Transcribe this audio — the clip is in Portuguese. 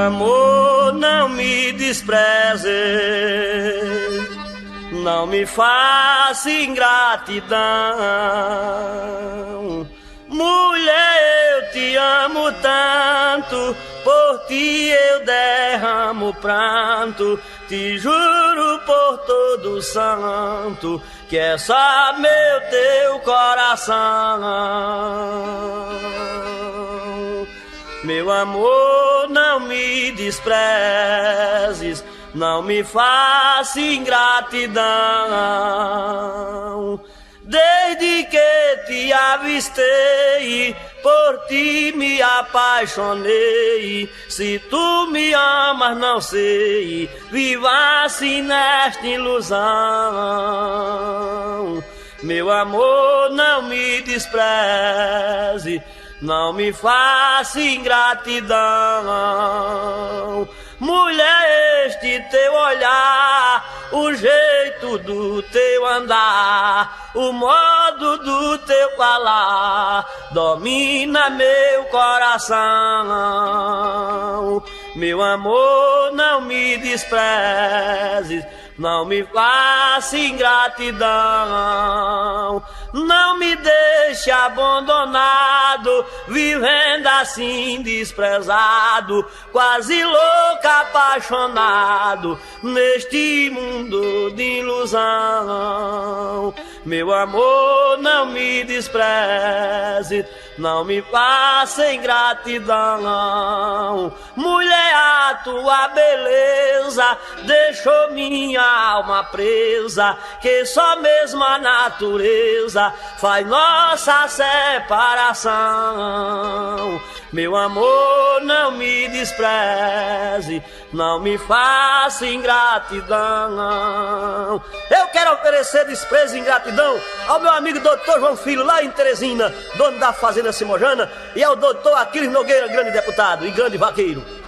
amor, não me despreze, não me faça ingratidão. Mulher, eu te amo tanto, por ti eu derramo pranto. Te juro por todo santo que é só meu teu coração. Meu amor, não me desprezes, não me faça ingratidão. Desde que te avistei, por ti me apaixonei. Se tu me amas, não sei, viva assim nesta ilusão. Meu amor, não me despreze, não me faça ingratidão. Mulher, este teu olhar, o jeito do teu andar, o modo do teu falar, domina meu coração. Meu amor, não me desprezes, não me faça ingratidão. Não me deixe abandonado, vivendo assim desprezado, quase louco, apaixonado, neste mundo de ilusão. Meu amor, não me despreze, não me faça ingratidão. Mulher, a tua beleza deixou minha alma presa, que só mesmo a natureza faz nossa separação. Meu amor, não me despreze, não me faça ingratidão. Eu quero oferecer desprezo e ingratidão ao meu amigo doutor João Filho, lá em Teresina, dono da fazenda Simojana, e ao doutor Aquiles Nogueira, grande deputado e grande vaqueiro.